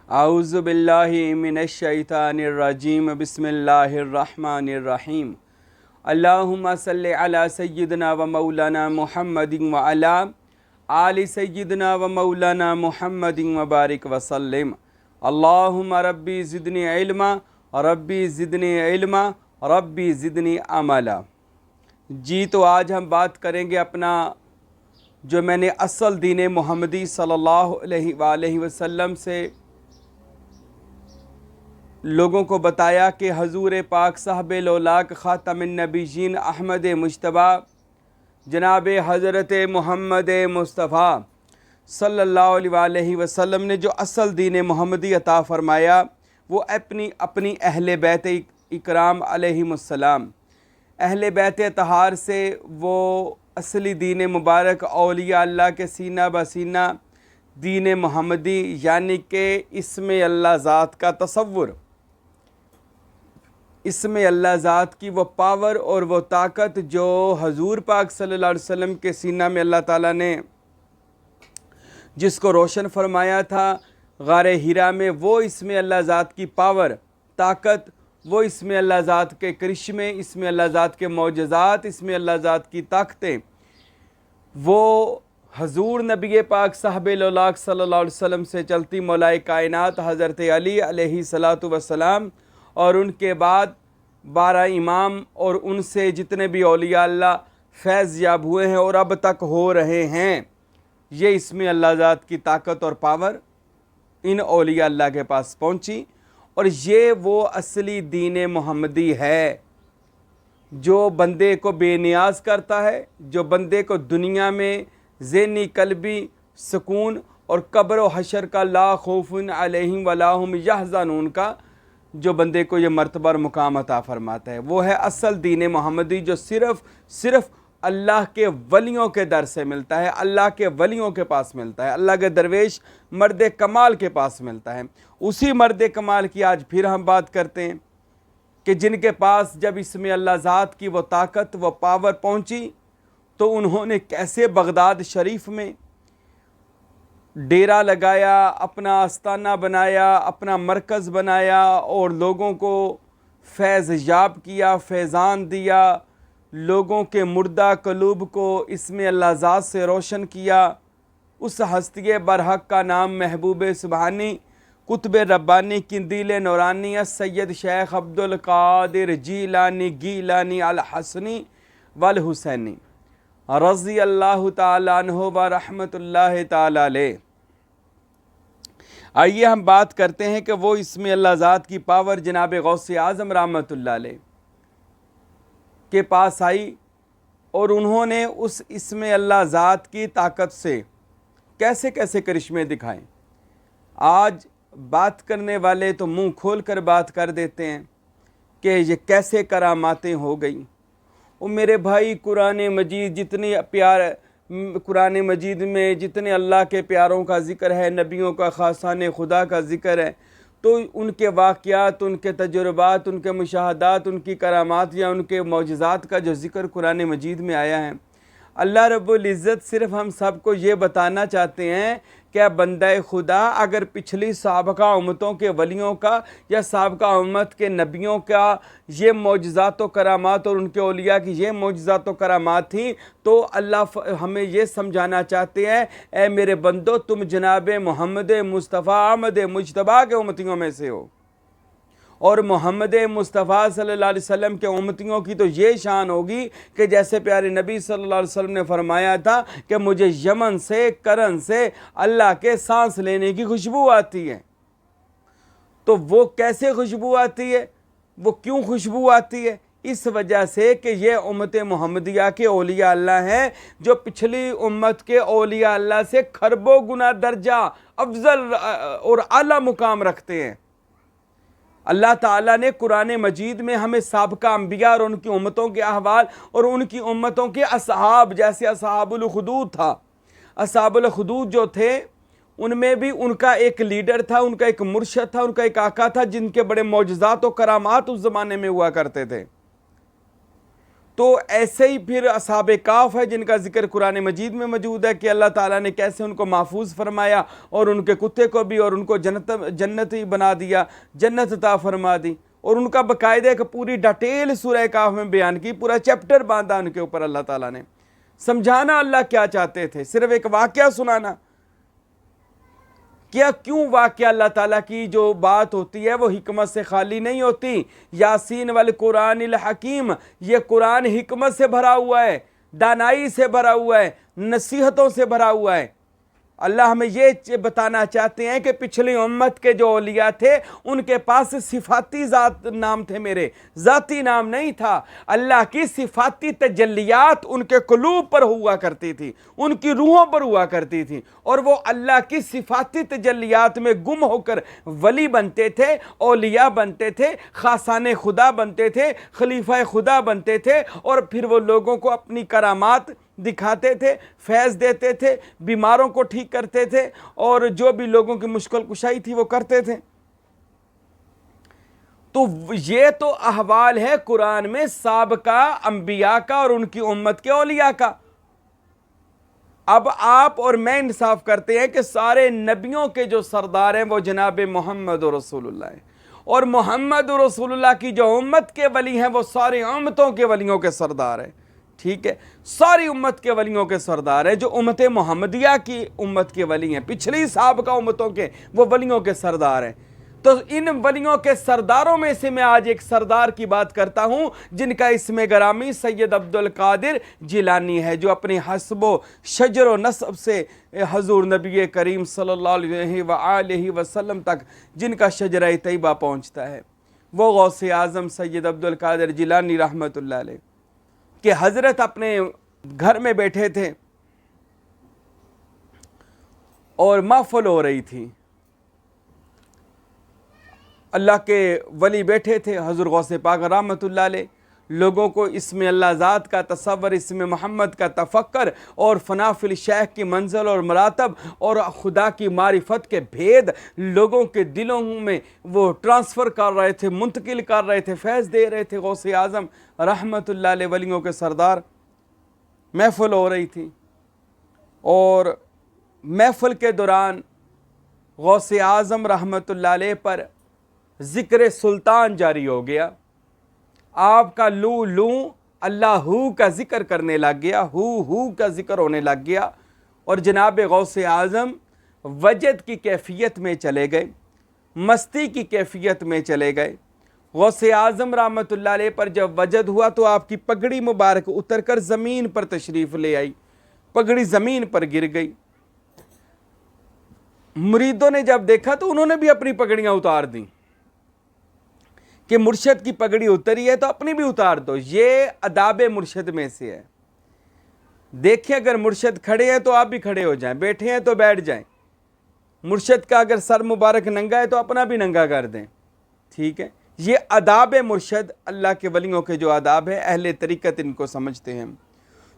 اعوذ باللہ من الشیطان الرجیم بسم اللہ الرحمن الرحیم اللہم صلی علی سیدنا و مولانا محمد و علی آل سیدنا و مولانا محمد و بارک وسلم اللہم ربی زدنی علما ربی زدنی علما ربی زدنی عملا۔ جی تو آج ہم بات کریں گے اپنا جو میں نے اصل دین محمدی صلی اللہ علیہ وآلہ وسلم سے لوگوں کو بتایا کہ حضور پاک صاحب لولاک خاتم النبیین احمد مجتبیٰ جناب حضرت محمد مصطفیٰ صلی اللہ علیہ وآلہ وسلم نے جو اصل دین محمدی عطا فرمایا وہ اپنی اہل بیت اکرام علیہم السلام، اہل بیت اطہار سے وہ اصلی دین مبارک اولیاء اللہ کے سینہ بسینہ دین محمدی یعنی کہ اسم اللہ ذات کا تصور، اسم اللہ ذات کی وہ پاور اور وہ طاقت جو حضور پاک صلی اللہ علیہ وسلم کے سینہ میں اللہ تعالیٰ نے جس کو روشن فرمایا تھا غار ہیرا میں، وہ اسم اللہ ذات کی پاور طاقت، وہ اسم اللہ ذات کے کرشمے، اسم اللہ ذات کے معجزات، اسم اللہ ذات کی طاقتیں، وہ حضور نبی پاک صاحب لولاک صلی اللہ علیہ وسلم سے چلتی مولائے کائنات حضرت علی علیہ الصلاۃ والسلام اور ان کے بعد 12 امام اور ان سے جتنے بھی اولیاء اللہ فیض یاب ہوئے ہیں اور اب تک ہو رہے ہیں، یہ اسم اللہ ذات کی طاقت اور پاور ان اولیاء اللہ کے پاس پہنچی، اور یہ وہ اصلی دین محمدی ہے جو بندے کو بے نیاز کرتا ہے، جو بندے کو دنیا میں ذہنی قلبی سکون اور قبر و حشر کا لا خوف علیہم ولا هم یحزنون کا جو بندے کو یہ مرتبہ اور مقام عطا فرماتا ہے، وہ ہے اصل دین محمدی جو صرف اللہ کے ولیوں کے در سے ملتا ہے، اللہ کے ولیوں کے پاس ملتا ہے، اللہ کے درویش مرد کمال کے پاس ملتا ہے۔ اسی مرد کمال کی آج پھر ہم بات کرتے ہیں کہ جن کے پاس جب اسم اللہ ذات کی وہ طاقت وہ پاور پہنچی تو انہوں نے کیسے بغداد شریف میں ڈیرہ لگایا، اپنا آستانہ بنایا، اپنا مرکز بنایا اور لوگوں کو فیض یاب کیا، فیضان دیا، لوگوں کے مردہ قلوب کو اسم اللہ ذات سے روشن کیا۔ اس ہستی برحق کا نام محبوب سبحانی قطب ربانی قندیل نورانی سید شیخ عبدالقادر جیلانی الحسنی والحسینی رضی اللہ تعالیٰ عنہ و رحمت اللہ تعالیٰ علیہ۔ آئیے ہم بات کرتے ہیں کہ وہ اسم اللہ ذات کی پاور جناب غوث اعظم رحمت اللہ علیہ کے پاس آئی اور انہوں نے اس اسم اللہ ذات کی طاقت سے کیسے کیسے کرشمے دکھائے۔ آج بات کرنے والے تو منہ کھول کر بات کر دیتے ہیں کہ یہ کیسے کراماتیں ہو گئیں۔ اور میرے بھائی قرآن مجید جتنی قرآن مجید میں جتنے اللہ کے پیاروں کا ذکر ہے، نبیوں کا خاصان خدا کا ذکر ہے، تو ان کے واقعات، ان کے تجربات، ان کے مشاہدات، ان کی کرامات یا ان کے معجزات کا جو ذکر قرآن مجید میں آیا ہے، اللہ رب العزت صرف ہم سب کو یہ بتانا چاہتے ہیں کہ بندہ خدا اگر پچھلی سابقہ امتوں کے ولیوں کا یا سابقہ امت کے نبیوں کا یہ معجزات و کرامات اور ان کے اولیاء کی یہ معجزات و کرامات تھیں تو اللہ ہمیں یہ سمجھانا چاہتے ہیں اے میرے بندو تم جناب محمد مصطفیٰ احمد مجتبیٰ کے امتیوں میں سے ہو، اور محمد مصطفیٰ صلی اللہ علیہ وسلم کے امتیوں کی تو یہ شان ہوگی کہ جیسے پیارے نبی صلی اللہ علیہ وسلم نے فرمایا تھا کہ مجھے یمن سے کرن سے اللہ کے سانس لینے کی خوشبو آتی ہے۔ تو وہ کیسے خوشبو آتی ہے، وہ کیوں خوشبو آتی ہے؟ اس وجہ سے کہ یہ امت محمدیہ کے اولیاء اللہ ہیں جو پچھلی امت کے اولیاء اللہ سے کھربوں گنا درجہ افضل اور اعلیٰ مقام رکھتے ہیں۔ اللہ تعالیٰ نے قرآن مجید میں ہمیں سابقہ انبیاء اور ان کی امتوں کے احوال اور ان کی امتوں کے اصحاب، جیسے اصحاب الخدود تھا، اصحاب الخدود جو تھے ان میں بھی ان کا ایک لیڈر تھا، ان کا ایک مرشد تھا، ان کا ایک آقا تھا جن کے بڑے معجزات و کرامات اس زمانے میں ہوا کرتے تھے۔ تو ایسے ہی پھر اصحاب کہف ہے جن کا ذکر قرآن مجید میں موجود ہے کہ اللہ تعالیٰ نے کیسے ان کو محفوظ فرمایا اور ان کے کتے کو بھی اور ان کو جنتی بنا دیا، جنت عطا فرما دی، اور ان کا باقاعدہ ایک پوری ڈیٹیل سورہ کہف میں بیان کی، پورا چیپٹر باندھا ان کے اوپر اللہ تعالیٰ نے۔ سمجھانا اللہ کیا چاہتے تھے، صرف ایک واقعہ سنانا کیا؟ کیوں واقعہ اللہ تعالیٰ کی جو بات ہوتی ہے وہ حکمت سے خالی نہیں ہوتی۔ یاسین والقرآن الحکیم، یہ قرآن حکمت سے بھرا ہوا ہے، دانائی سے بھرا ہوا ہے، نصیحتوں سے بھرا ہوا ہے۔ اللہ ہمیں یہ بتانا چاہتے ہیں کہ پچھلی امت کے جو اولیاء تھے ان کے پاس صفاتی نام تھے، میرے ذاتی نام نہیں تھا۔ اللہ کی صفاتی تجلیات ان کے قلوب پر ہوا کرتی تھی، ان کی روحوں پر ہوا کرتی تھی، اور وہ اللہ کی صفاتی تجلیات میں گم ہو کر ولی بنتے تھے، اولیاء بنتے تھے، خاصان خدا بنتے تھے، خلیفہ خدا بنتے تھے، اور پھر وہ لوگوں کو اپنی کرامات دکھاتے تھے، فیض دیتے تھے، بیماروں کو ٹھیک کرتے تھے، اور جو بھی لوگوں کی مشکل کشائی تھی وہ کرتے تھے۔ تو یہ تو احوال ہے قرآن میں سابقہ انبیاء کا اور ان کی امت کے اولیاء کا۔ اب آپ اور میں انصاف کرتے ہیں کہ سارے نبیوں کے جو سردار ہیں وہ جناب محمد رسول اللہ ہیں، اور محمد رسول اللہ کی جو امت کے ولی ہیں وہ ساری امتوں کے ولیوں کے سردار ہیں، ٹھیک ہے؟ ساری امت کے ولیوں کے سردار ہیں، جو امت محمدیہ کی امت کے ولی ہیں، پچھلی سابقہ امتوں کے وہ ولیوں کے سردار ہیں۔ تو ان ولیوں کے سرداروں میں سے میں آج ایک سردار کی بات کرتا ہوں جن کا اسم گرامی سید عبدالقادر جیلانی ہے، جو اپنی حسب و شجر و نسب سے حضور نبی کریم صلی اللہ علیہ وآلہ وسلم تک جن کا شجرہ طیبہ پہنچتا ہے، وہ غوث اعظم سید عبدالقادر جیلانی رحمۃ اللہ علیہ کہ حضرت اپنے گھر میں بیٹھے تھے اور محفل ہو رہی تھی، اللہ کے ولی بیٹھے تھے، حضور غوث پاک رحمۃ اللہ علیہ لوگوں کو اسم اللہ ذات کا تصور، اسم محمد کا تفکر اور فنا فی الشیخ کی منزل اور مراتب اور خدا کی معرفت کے بھید لوگوں کے دلوں میں وہ ٹرانسفر کر رہے تھے، منتقل کر رہے تھے، فیض دے رہے تھے۔ غوث اعظم رحمۃ اللہ علیہ ولیوں کے سردار، محفل ہو رہی تھی، اور محفل کے دوران غوث اعظم رحمۃ اللہ علیہ پر ذکر سلطان جاری ہو گیا۔ آپ کا لوں لوں اللہ ہو کا ذکر کرنے لگ گیا، ہو کا ذکر ہونے لگ گیا، اور جناب غوث اعظم وجد کی کیفیت میں چلے گئے، مستی کی کیفیت میں چلے گئے۔ غوث اعظم رحمۃ اللہ علیہ پر جب وجد ہوا تو آپ کی پگڑی مبارک اتر کر زمین پر تشریف لے آئی، پگڑی زمین پر گر گئی۔ مریدوں نے جب دیکھا تو انہوں نے بھی اپنی پگڑیاں اتار دیں کہ مرشد کی پگڑی اتری ہے تو اپنی بھی اتار دو۔ یہ آداب مرشد میں سے ہے۔ دیکھیں اگر مرشد کھڑے ہیں تو آپ بھی کھڑے ہو جائیں، بیٹھے ہیں تو بیٹھ جائیں۔ مرشد کا اگر سر مبارک ننگا ہے تو اپنا بھی ننگا کر دیں، ٹھیک ہے؟ یہ آداب مرشد، اللہ کے ولیوں کے جو آداب ہے، اہل طریقت ان کو سمجھتے ہیں۔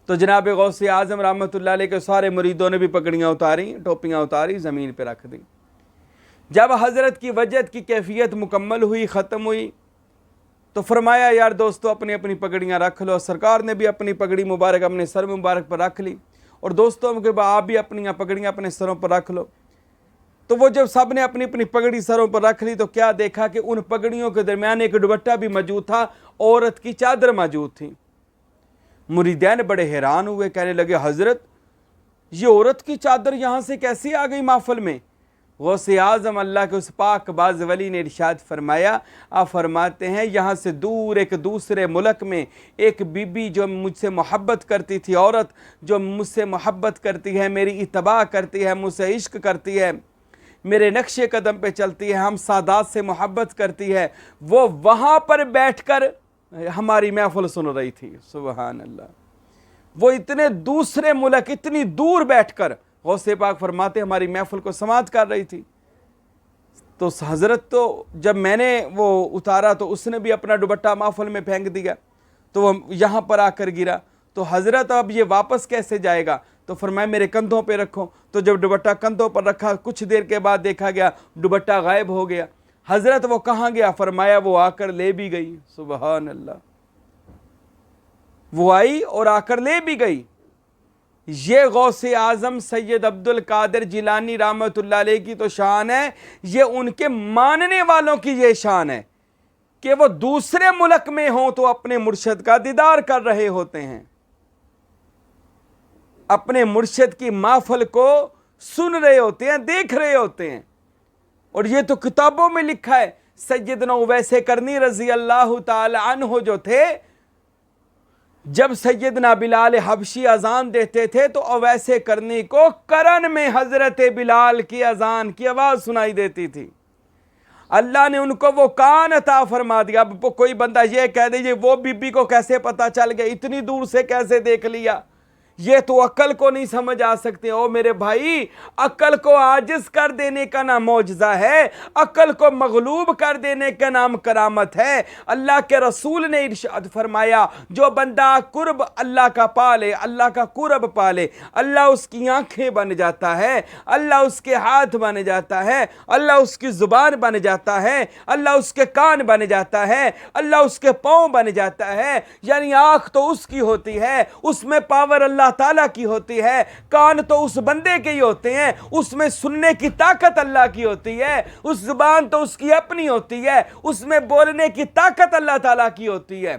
تو جناب غوث اعظم رحمۃ اللہ علیہ کے سارے مریدوں نے بھی پگڑیاں اتاری، ٹوپیاں اتاری، زمین پہ رکھ دی۔ جب حضرت کی وجد کی کیفیت مکمل ہوئی، ختم ہوئی، تو فرمایا یار دوستو اپنی اپنی پگڑیاں رکھ لو۔ سرکار نے بھی اپنی پگڑی مبارک اپنے سر مبارک پر رکھ لی، اور دوستوں کے بعد آپ بھی اپنی پگڑیاں اپنے سروں پر رکھ لو۔ تو وہ جب سب نے اپنی اپنی پگڑی سروں پر رکھ لی تو کیا دیکھا کہ ان پگڑیوں کے درمیان ایک دوپٹہ بھی موجود تھا، عورت کی چادر موجود تھی۔ مریدین بڑے حیران ہوئے، کہنے لگے حضرت یہ عورت کی چادر یہاں سے کیسے آ گئی محفل میں؟ غوث اعظم اللہ کے اس پاک باز ولی نے ارشاد فرمایا، آپ فرماتے ہیں یہاں سے دور ایک دوسرے ملک میں ایک بی بی جو مجھ سے محبت کرتی تھی، عورت جو مجھ سے محبت کرتی ہے، میری اتباع کرتی ہے، مجھ سے عشق کرتی ہے، میرے نقش قدم پہ چلتی ہے، ہم سادات سے محبت کرتی ہے، وہ وہاں پر بیٹھ کر ہماری محفل سن رہی تھی۔ سبحان اللہ، وہ اتنے دوسرے ملک، اتنی دور بیٹھ کر غوث پاک فرماتے ہماری محفل کو سماعت کر رہی تھی۔ تو حضرت تو جب میں نے وہ اتارا تو اس نے بھی اپنا دوپٹہ محفل میں پھینک دیا، تو وہ یہاں پر آ کر گرا۔ تو حضرت اب یہ واپس کیسے جائے گا؟ تو فرمایا میرے کندھوں پہ رکھو۔ تو جب دوپٹہ کندھوں پر رکھا، کچھ دیر کے بعد دیکھا گیا دوپٹہ غائب ہو گیا۔ حضرت وہ کہاں گیا؟ فرمایا وہ آ کر لے بھی گئی۔ سبحان اللہ، وہ آئی اور آ کر لے بھی گئی۔ یہ غوث اعظم سید عبد القادر جیلانی رحمۃ اللہ علیہ کی تو شان ہے، یہ ان کے ماننے والوں کی یہ شان ہے کہ وہ دوسرے ملک میں ہوں تو اپنے مرشد کا دیدار کر رہے ہوتے ہیں، اپنے مرشد کی محفل کو سن رہے ہوتے ہیں، دیکھ رہے ہوتے ہیں۔ اور یہ تو کتابوں میں لکھا ہے۔ سیدنا اویس کرنی رضی اللہ تعالی عنہ جو تھے، جب سیدنا بلال حبشی اذان دیتے تھے تو اویس کرنی کو کرن میں حضرت بلال کی اذان کی آواز سنائی دیتی تھی۔ اللہ نے ان کو وہ کان عطا فرما دیا۔ اب کوئی بندہ یہ کہہ دے یہ وہ بی بی کو کیسے پتا چل گیا، اتنی دور سے کیسے دیکھ لیا، یہ تو عقل کو نہیں سمجھ آ سکتے۔ او میرے بھائی، عقل کو عاجز کر دینے کا نام معجزہ ہے، عقل کو مغلوب کر دینے کا نام کرامت ہے۔ اللہ کے رسول نے ارشاد فرمایا، جو بندہ قرب اللہ کا پالے، اللہ کا قرب پالے، اللہ اس کی آنکھیں بن جاتا ہے، اللہ اس کے ہاتھ بن جاتا ہے، اللہ اس کی زبان بن جاتا ہے، اللہ اس کے کان بن جاتا ہے، اللہ اس کے پاؤں بن جاتا ہے۔ یعنی آنکھ تو اس کی ہوتی ہے، اس میں پاور اللہ تعالیٰ کی ہوتی ہے، کان تو اس بندے کے ہی ہوتے ہیں، اس میں سننے کی طاقت اللہ کی ہوتی ہے، اس زبان تو اس کی اپنی ہوتی ہے، اس میں بولنے کی طاقت اللہ تعالیٰ کی ہوتی ہے۔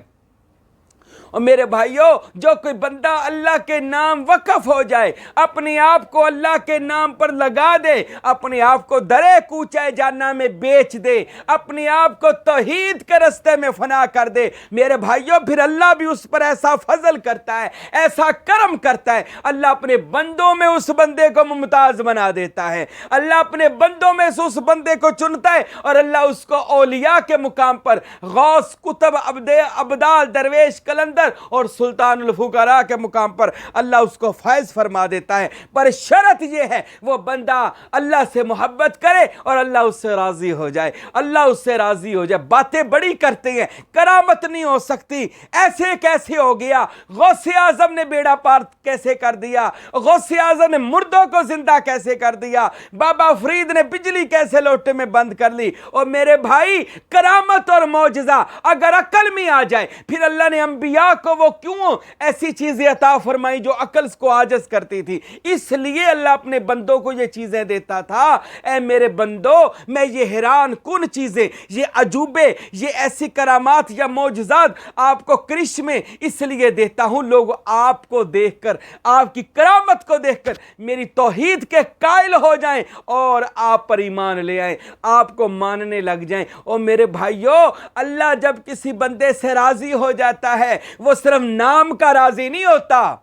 اور میرے بھائیوں، جو کوئی بندہ اللہ کے نام وقف ہو جائے، اپنے آپ کو اللہ کے نام پر لگا دے، اپنے آپ کو درے کوچے جہنم میں بیچ دے، اپنے آپ کو توحید کے رستے میں فنا کر دے، میرے بھائیوں پھر اللہ بھی اس پر ایسا فضل کرتا ہے، ایسا کرم کرتا ہے، اللہ اپنے بندوں میں اس بندے کو ممتاز بنا دیتا ہے، اللہ اپنے بندوں میں سے اس بندے کو چنتا ہے، اور اللہ اس کو اولیاء کے مقام پر غوث، قطب، ابدال، درویش، کلندر اور سلطان الفقراء کے مقام پر اللہ اس کو فائز فرما دیتا ہے۔ پر شرط یہ ہے وہ بندہ اللہ سے محبت کرے اور اللہ اس سے راضی ہو جائے، اللہ اس سے راضی ہو جائے۔ باتیں بڑی کرتے ہیں، کرامت نہیں ہو سکتی، ایسے کیسے ہو گیا، غوث اعظم نے بیڑا پار کیسے کر دیا، غوث اعظم نے مردوں کو زندہ کیسے کر دیا، بابا فرید نے بجلی کیسے لوٹے میں بند کر لی۔ اور میرے بھائی، کرامت اور معجزہ اگر عقل میں آ جائے، پھر اللہ نے انبیاء کو وہ کیوں ایسی چیزیں عطا فرمائی جو عقل کو عاجز کرتی تھی؟ اس لیے اللہ اپنے بندوں کو یہ چیزیں دیتا تھا، اے میرے بندو، میں یہ حیران کن چیزیں، یہ عجوبے، یہ ایسی کرامات یا معجزات آپ کو کرشمے اس لیے دیتا ہوں، لوگ آپ کو دیکھ کر، آپ کی کرامت کو دیکھ کر میری توحید کے قائل ہو جائیں اور آپ پر ایمان لے آئیں، آپ کو ماننے لگ جائیں۔ اور میرے بھائیوں، اللہ جب کسی بندے سے راضی ہو جاتا ہے، وہ صرف نام کا راضی نہیں ہوتا۔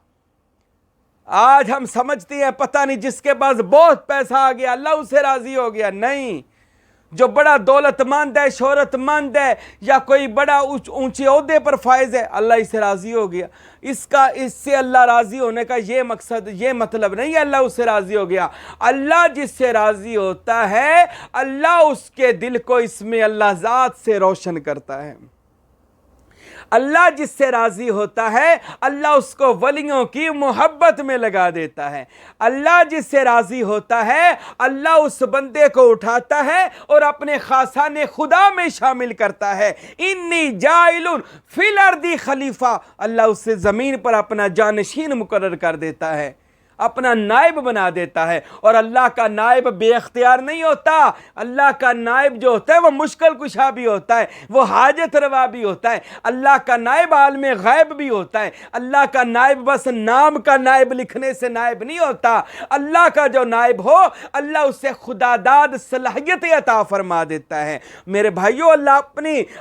آج ہم سمجھتے ہیں پتہ نہیں جس کے پاس بہت پیسہ آ گیا اللہ اس سے راضی ہو گیا، نہیں۔ جو بڑا دولت مند ہے، شہرت مند ہے، یا کوئی بڑا اونچے عہدے پر فائز ہے، اللہ اس سے راضی ہو گیا۔ اس سے اللہ راضی ہونے کا یہ مقصد، یہ مطلب نہیں ہے اللہ اس سے راضی ہو گیا۔ اللہ جس سے راضی ہوتا ہے، اللہ اس کے دل کو اسم اللہ ذات سے روشن کرتا ہے۔ اللہ جس سے راضی ہوتا ہے، اللہ اس کو ولیوں کی محبت میں لگا دیتا ہے۔ اللہ جس سے راضی ہوتا ہے، اللہ اس بندے کو اٹھاتا ہے اور اپنے خاصان خدا میں شامل کرتا ہے۔ انی جاعل فی الارض خلیفہ، اللہ اس سے زمین پر اپنا جانشین مقرر کر دیتا ہے، اپنا نائب بنا دیتا ہے۔ اور اللہ کا نائب بے اختیار نہیں ہوتا، اللہ کا نائب جو ہوتا ہے وہ مشکل کشا بھی ہوتا ہے، وہ حاجت روا بھی ہوتا ہے، اللہ کا نائب عالم غیب بھی ہوتا ہے۔ اللہ کا نائب بس نام کا نائب لکھنے سے نائب نہیں ہوتا، اللہ کا جو نائب ہو، اللہ اسے خدا داد صلاحیت عطا فرما دیتا ہے۔ میرے بھائیو، اللہ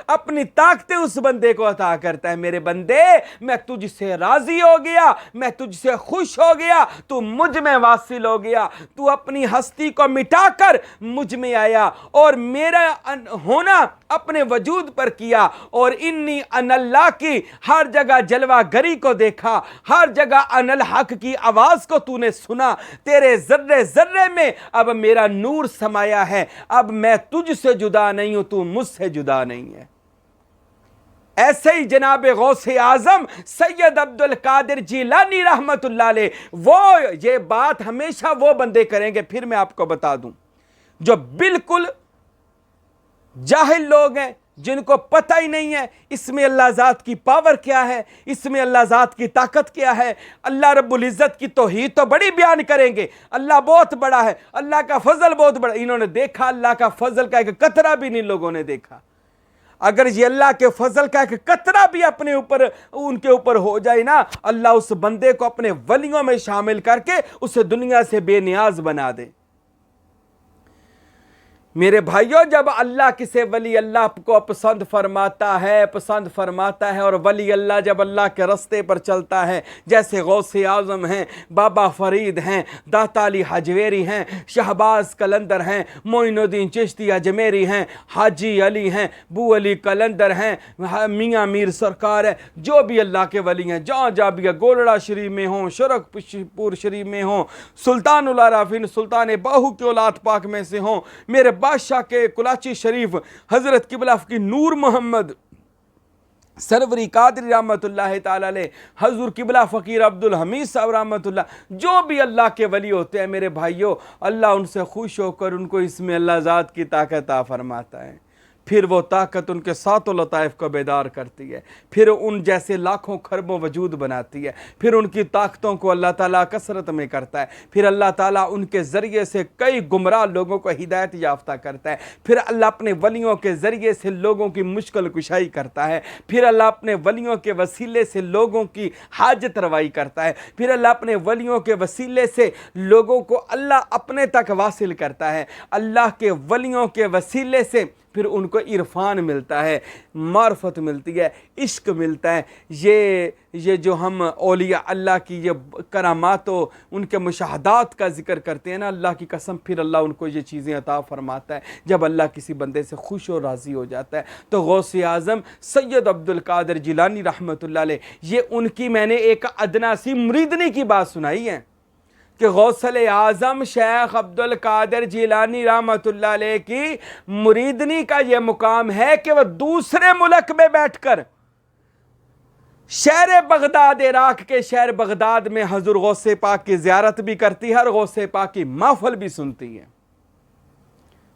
اپنی طاقتیں اس بندے کو عطا کرتا ہے۔ میرے بندے، میں تجھ سے راضی ہو گیا، میں تجھ سے خوش ہو گیا، تو مجھ میں واصل ہو گیا، تو اپنی ہستی کو مٹا کر مجھ میں آیا اور میرا ہونا اپنے وجود پر کیا، اور انی ان اللہ کی ہر جگہ جلوہ گری کو دیکھا، ہر جگہ ان الحق کی آواز کو تو نے سنا، تیرے ذرے ذرے میں اب میرا نور سمایا ہے، اب میں تجھ سے جدا نہیں ہوں، تو مجھ سے جدا نہیں ہے۔ ایسے ہی جناب غوث اعظم سید عبد القادر جیلانی رحمت اللہ علیہ، وہ یہ بات ہمیشہ وہ بندے کریں گے۔ پھر میں آپ کو بتا دوں، جو بالکل جاہل لوگ ہیں، جن کو پتہ ہی نہیں ہے اس میں اللہ ذات کی پاور کیا ہے، اس میں اللہ ذات کی طاقت کیا ہے۔ اللہ رب العزت کی توحید تو بڑی بیان کریں گے، اللہ بہت بڑا ہے، اللہ کا فضل بہت بڑا، انہوں نے دیکھا اللہ کا فضل کا ایک قطرہ بھی نہیں لوگوں نے دیکھا۔ اگر یہ اللہ کے فضل کا ایک قطرہ بھی ان کے اوپر ہو جائے نا، اللہ اس بندے کو اپنے ولیوں میں شامل کر کے اسے دنیا سے بے نیاز بنا دے۔ میرے بھائیوں، جب اللہ کسی ولی اللہ کو پسند فرماتا ہے اور ولی اللہ جب اللہ کے رستے پر چلتا ہے، جیسے غوث اعظم ہیں، بابا فرید ہیں، داتا علی حجویری ہیں، شہباز قلندر ہیں، معین الدین چشتی اجمیری ہیں، حاجی علی ہیں، بو علی قلندر ہیں، میاں میر سرکار ہے، جو بھی اللہ کے ولی ہیں، جہاں بھی ہے، گولڑا شریف میں ہوں، شرک پور شریف میں ہوں، سلطان العارفین سلطان باہو کے اولاد پاک میں سے ہوں، میرے بادشاہ کے کلاچی شریف حضرت قبلہ کی نور محمد سروری قادری رحمت اللہ تعالی علیہ، حضور قبلہ فقیر عبدالحمید صاحب رحمت اللہ، جو بھی اللہ کے ولی ہوتے ہیں میرے بھائیوں، اللہ ان سے خوش ہو کر ان کو اس میں اللہ ذات کی طاقت عطا فرماتا ہے۔ پھر وہ طاقت ان کے ساتوں لطائف کو بیدار کرتی ہے، پھر ان جیسے لاکھوں خربوں وجود بناتی ہے، پھر ان کی طاقتوں کو اللہ تعالیٰ کثرت میں کرتا ہے، پھر اللہ تعالیٰ ان کے ذریعے سے کئی گمراہ لوگوں کو ہدایت یافتہ کرتا ہے، پھر اللہ اپنے ولیوں کے ذریعے سے لوگوں کی مشکل کشائی کرتا ہے، پھر اللہ اپنے ولیوں کے وسیلے سے لوگوں کی حاجت روائی کرتا ہے، پھر اللہ اپنے ولیوں کے وسیلے سے لوگوں کو اللہ اپنے تک واصل کرتا ہے، اللہ کے ولیوں کے وسیلے سے پھر ان کو عرفان ملتا ہے، معرفت ملتی ہے، عشق ملتا ہے۔ یہ جو ہم اولیاء اللہ کی یہ کرامات و ان کے مشاہدات کا ذکر کرتے ہیں نا، اللہ کی قسم پھر اللہ ان کو یہ چیزیں عطا فرماتا ہے جب اللہ کسی بندے سے خوش و راضی ہو جاتا ہے۔ تو غوث اعظم سید عبدالقادر جیلانی رحمۃ اللہ علیہ، یہ ان کی میں نے ایک ادنا سی مریدنی کی بات سنائی ہے کہ غوث اعظم شیخ عبدالقادر جیلانی رحمۃ اللہ علیہ کی مریدنی کا یہ مقام ہے کہ وہ دوسرے ملک میں بیٹھ کر شہر بغداد، عراق کے شہر بغداد میں حضور غوث پاک کی زیارت بھی کرتی ہے اور غوث پاک کی محفل بھی سنتی ہے۔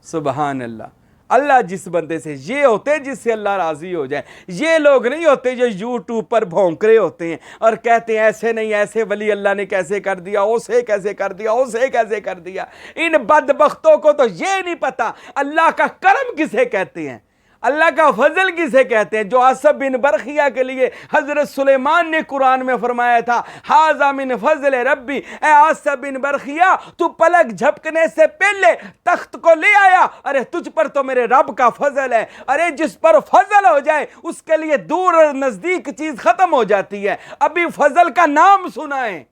سبحان اللہ۔ اللہ جس بندے سے یہ ہوتے ہیں جس سے اللہ راضی ہو جائے، یہ لوگ نہیں ہوتے جو یوٹیوب پر بھونکرے ہوتے ہیں اور کہتے ہیں ایسے نہیں، ایسے ولی اللہ نے کیسے کر دیا، اسے کیسے کر دیا، اسے کیسے کر دیا۔ ان بدبختوں کو تو یہ نہیں پتا اللہ کا کرم کسے کہتے ہیں، اللہ کا فضل کسے کہتے ہیں۔ جو عاصب بن برخیہ کے لیے حضرت سلیمان نے قرآن میں فرمایا تھا، ھذا من فضل ربی، اے عاصب بن برخیہ تو پلک جھپکنے سے پہلے تخت کو لے آیا، ارے تجھ پر تو میرے رب کا فضل ہے۔ ارے جس پر فضل ہو جائے اس کے لیے دور اور نزدیک چیز ختم ہو جاتی ہے۔ ابھی فضل کا نام سنائیں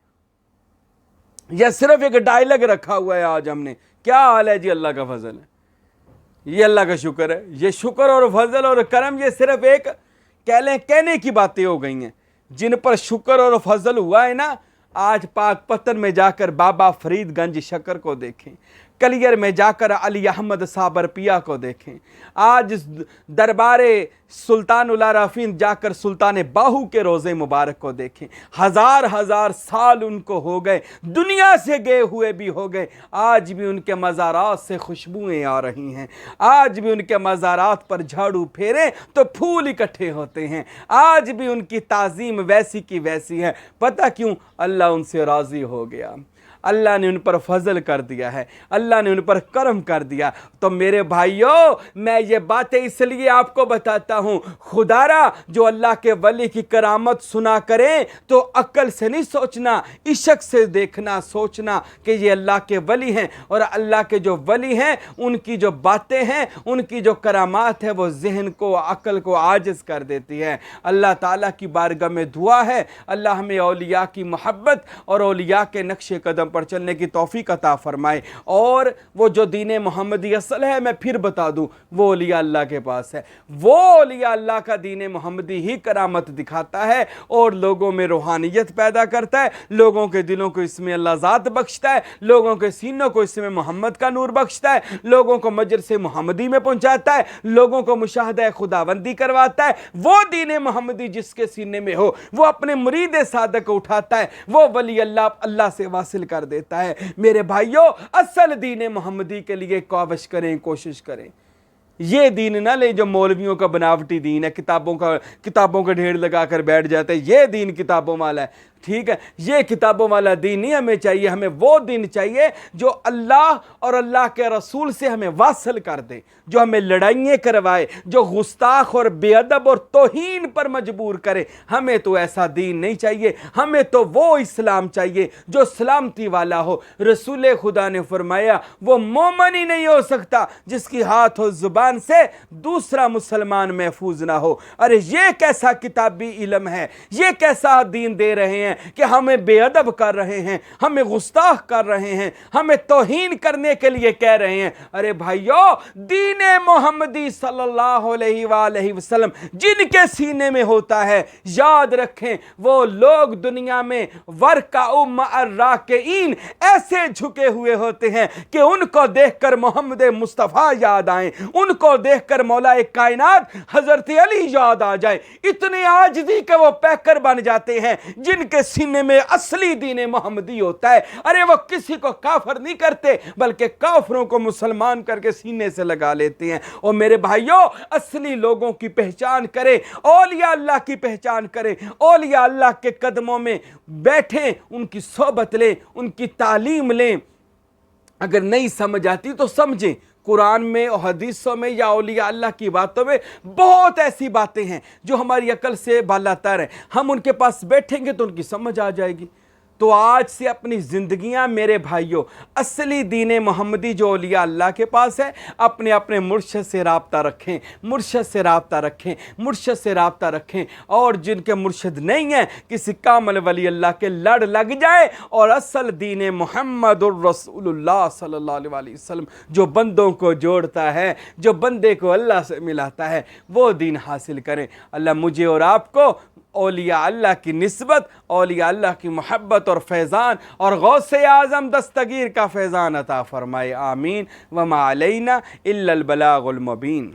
یا صرف ایک ڈائلگ رکھا ہوا ہے آج ہم نے، کیا حال ہے جی اللہ کا فضل ہے، یہ اللہ کا شکر ہے۔ یہ شکر اور فضل اور کرم یہ صرف ایک کہنے کی باتیں ہو گئی ہیں۔ جن پر شکر اور فضل ہوا ہے نا، آج پاک پتن میں جا کر بابا فرید گنج شکر کو دیکھیں، کلیر میں جا کر علی احمد صابر پیا کو دیکھیں، آج دربار سلطان العارفین جا کر سلطان باہو کے روزے مبارک کو دیکھیں۔ ہزار سال ان کو ہو گئے، دنیا سے گئے ہوئے بھی ہو گئے، آج بھی ان کے مزارات سے خوشبوئیں آ رہی ہیں، آج بھی ان کے مزارات پر جھاڑو پھیریں تو پھول اکٹھے ہوتے ہیں، آج بھی ان کی تعظیم ویسی کی ویسی ہے۔ پتہ کیوں؟ اللہ ان سے راضی ہو گیا، اللہ نے ان پر فضل کر دیا ہے، اللہ نے ان پر کرم کر دیا۔ تو میرے بھائیوں، میں یہ باتیں اس لیے آپ کو بتاتا ہوں، خدا را جو اللہ کے ولی کی کرامت سنا کریں تو عقل سے نہیں سوچنا، عشق سے دیکھنا، سوچنا کہ یہ اللہ کے ولی ہیں، اور اللہ کے جو ولی ہیں ان کی جو باتیں ہیں، ان کی جو کرامات ہے وہ ذہن کو، عقل کو عاجز کر دیتی ہے۔ اللہ تعالیٰ کی بارگاہ میں دعا ہے اللہ ہمیں اولیاء کی محبت اور اولیاء کے نقش قدم پر چلنے کی توفیق عطا فرمائے، اور وہ جو دین محمدی اصل ہے، میں پھر بتا دوں، وہ اولیاء اللہ کے پاس ہے۔ وہ اولیاء اللہ کا دین محمدی ہی کرامت دکھاتا ہے اور لوگوں میں روحانیت پیدا کرتا ہے، لوگوں کے دلوں کو اس میں اللہ ذات بخشتا ہے، لوگوں کے سینوں کو اس میں محمد کا نور بخشتا ہے، لوگوں کو مجلس محمدی میں پہنچاتا ہے، لوگوں کو مشاہدہ خداوندی کرواتا ہے۔ وہ دین محمدی جس کے سینے میں ہو وہ اپنے مرید صادق کو اٹھاتا ہے، وہ ولی اللہ سے واصل کر دیتا ہے۔ میرے بھائیوں، اصل دین محمدی کے لیے کاوش کریں، کوشش کریں۔ یہ دین نہ لیں جو مولویوں کا بناوٹی دین ہے، کتابوں کا ڈھیر لگا کر بیٹھ جاتے ہیں، یہ دین کتابوں والا ہے، ٹھیک ہے، یہ کتابوں والا دین نہیں ہمیں چاہیے، ہمیں وہ دین چاہیے جو اللہ اور اللہ کے رسول سے ہمیں واصل کر دے، جو ہمیں لڑائیاں کروائے، جو گستاخ اور بے ادب اور توہین پر مجبور کرے۔ ہمیں تو ایسا دین نہیں چاہیے، ہمیں تو وہ اسلام چاہیے جو سلامتی والا ہو۔ رسول خدا نے فرمایا وہ مومن ہی نہیں ہو سکتا جس کی ہاتھ و زبان سے دوسرا مسلمان محفوظ نہ ہو۔ ارے یہ کیسا کتابی علم ہے، یہ کیسا دین دے رہے ہیں کہ ہمیں بے ادب کر رہے ہیں، ہمیں گستاخ کر رہے ہیں، ہمیں توہین کرنے کے لیے کہہ رہے ہیں۔ ارے بھائیو، دین محمدی صلی اللہ علیہ وآلہ وسلم جن کے سینے میں ہوتا ہے، یاد رکھیں وہ لوگ دنیا میں ورکعوا مع الراکعین ایسے جھکے ہوئے ہوتے ہیں کہ ان کو دیکھ کر محمد مصطفیٰ یاد آئیں، ان کو دیکھ کر مولا کائنات حضرت علی یاد آ جائے، اتنے عاجزی کہ وہ پیکر بن جاتے ہیں جن کے سینے میں اصلی دین محمدی ہوتا ہے۔ ارے وہ کسی کو کافر نہیں کرتے بلکہ کافروں کو مسلمان کر کے سینے سے لگا لیتے ہیں۔ اور میرے بھائیوں، اصلی لوگوں کی پہچان کریں، اولیاء اللہ کی پہچان کریں، اولیاء اللہ کے قدموں میں بیٹھیں، ان کی صحبت لیں، ان کی تعلیم لیں۔ اگر نہیں سمجھ آتی تو سمجھیں، قرآن میں اور حدیثوں میں یا اولیاء اللہ کی باتوں میں بہت ایسی باتیں ہیں جو ہماری عقل سے بالاتر ہیں، ہم ان کے پاس بیٹھیں گے تو ان کی سمجھ آ جائے گی۔ تو آج سے اپنی زندگیاں میرے بھائیوں، اصلی دین محمدی جو اولیاء اللہ کے پاس ہے، اپنے اپنے مرشد سے رابطہ رکھیں، مرشد سے رابطہ رکھیں، مرشد سے رابطہ رکھیں۔ اور جن کے مرشد نہیں ہیں، کسی کامل ولی اللہ کے لڑ لگ جائے اور اصل دین محمد الرسول اللہ صلی اللہ علیہ وآلہ وسلم جو بندوں کو جوڑتا ہے، جو بندے کو اللہ سے ملاتا ہے، وہ دین حاصل کریں۔ اللہ مجھے اور آپ کو اولیاء اللہ کی نسبت، اولیاء اللہ کی محبت اور فیضان اور غوث اعظم دستگیر کا فیضان عطا فرمائے، آمین۔ وما علینا الا البلاغ المبین۔